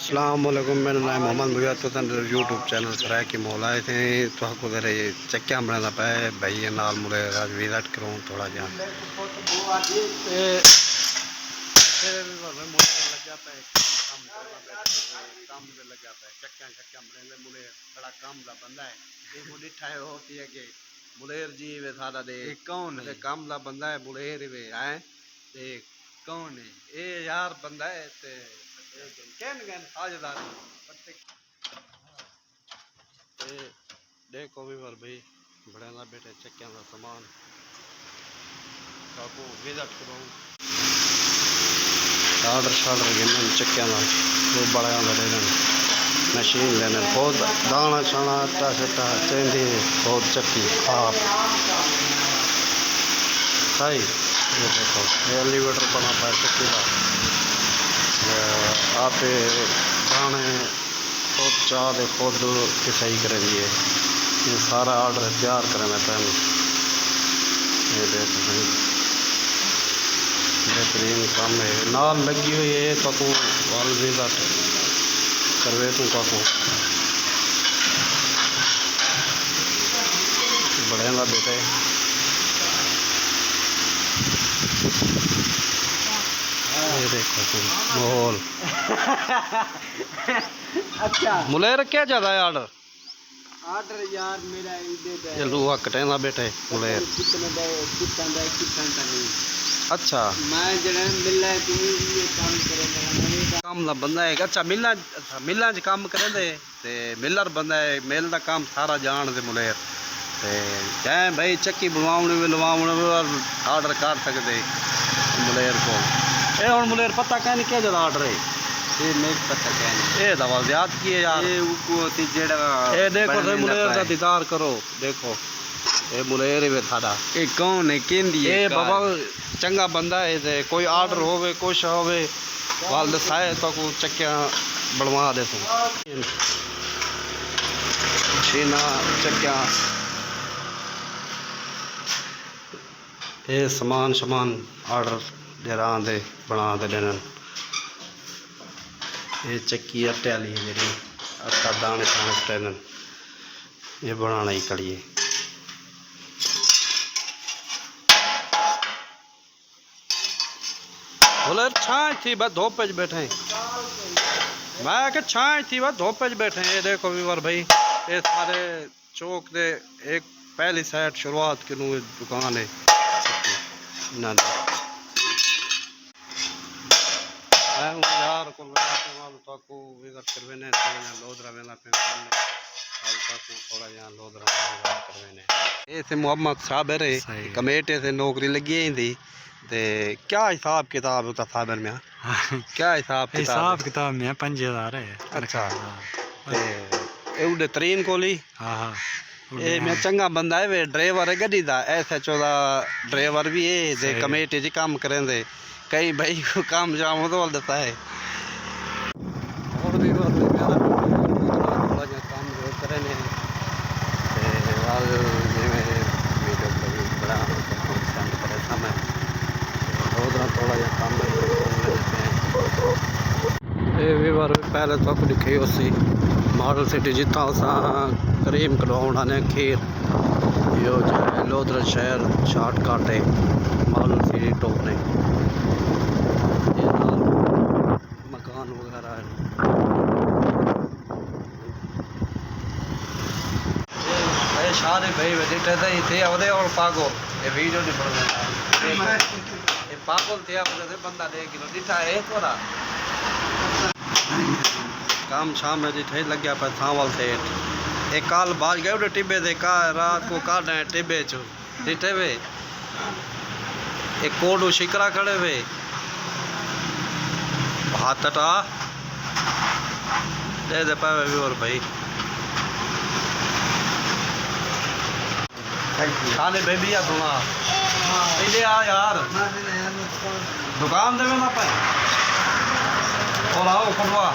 अस्सलामुअलैकुम, मेरा नाम मोहम्मद मुगीर तो यूट्यूब चैनल सराय की मौला थे तो उधर चक्कियां बनाना पे भाई नाल मुड़े विजिट करूँ थोड़ा जहा मुलेर जी वे सारा दे कौन है काम दा बंदा है मुलेर वे आए देख कौन है ए यार बंदा है ते कैन कैन साजदार ते देखो भी पर भाई बड़े ना बेटे चक्कियां का सामान काकू विजिट करो शार्डर गिनन चक्कियां का वो बड़ा बड़े मशीन लेने बहुत दाना छाना आटा शटा चेंदी बहुत चक्की आप सही ये देखो ये एलिवेटर बना पाए चक्की का आप दाने खुद चाह दे खुद के सही करें ये सारा ऑर्डर तैयार करें मैं पहले ये देखो भाई बेहतरीन काम है नाल लगी हुई है काकू वाल भी करवे तू काकू बड़े ना बेटे ये देखो तुम माहौल अच्छा मुलेर क्या ज्यादा है ऑर्डर यार मेरा ये लुआ कटेना बेटे मुलेर अच्छा मैं जरा मिलना ये काम करे काम दा बंदा है अच्छा मिलना च काम करे ते मिलर बंदा है मिल दा काम सारा जान दे मुलेर ते चाहे भाई चक्की बनवाने भी लवाने ऑर्डर कर सकते मुलेर को ये हुन मुलेर पता कहने क्या ज्यादा ऑर्डर है ये नहीं पता कहने ये दवा याद की है यार ये ऊको ती जेड़ा ये देखो ते मुलेर दा दीदार करो देखो ये मुलेर है थाड़ा ये कौन है केंदी है ये बाबा चंगा बंदा है ते कोई ऑर्डर होवे कुछ होवे वाल दसाए तो को चक्कियां बनवा दे तू मशीना चक्कियां ये समान ऑर्डर जरा दे बना दे देन ये चक्की आटे वाली है मेरी आटा दाने छाने ये बनाना ही कड़िए बोले छाए थी बस धोप च बैठे मैं क्या छाए थी बस धोप च बैठे ये देखो वीवर भाई ये सारे चौक दे एक पहली साइड शुरुआत की दुकान है ना यार को विजिट करवेने लोधरा वेला पे थोड़ा यहाँ लोधरा करवेने ये से मोहम्मद साहब है कमेटे से नौकरी लगी थी ते क्या हिसाब किताब होता साबर में क्या हिसाब किताब में 5000 है अच्छा ते उड़े तरीन कोली हाँ ये मैं चंगा बंदा है वे ड्राइवर है गड्डी दा ऐसा चौदा ड्राइवर भी है जे कमेटी जी काम करें दे कई भाई काम जाम तो दता है और भी काम करें ने वाल वीडियो बड़ा पसंद करे समय थोड़ा जा काम ये वीवर पहले तक लिखी उसी मॉडल सिटी जितना असा करीम कलवाउंडा ने खीर यो लोधरा शहर शॉर्टकट है मॉडल सिटी टॉप ने मकान वगैरह है सारे भाई बैठे थे अवधे और पागल ये वीडियो नहीं बढ़ ये पागल थे बंदा देख किलो दिखा है थोड़ा काम शाम में दिठे लग गया पर थावल से एक काल बाज गए उड़े टिब्बे दे का रात को काट है टिब्बे चो दिठे वे एक कोडू शिकरा खड़े वे हाथटा दे पावे भी और भाई खाने बेबी या सुना इधर आ यार दुकान देवे ना पाए और आओ खुलवा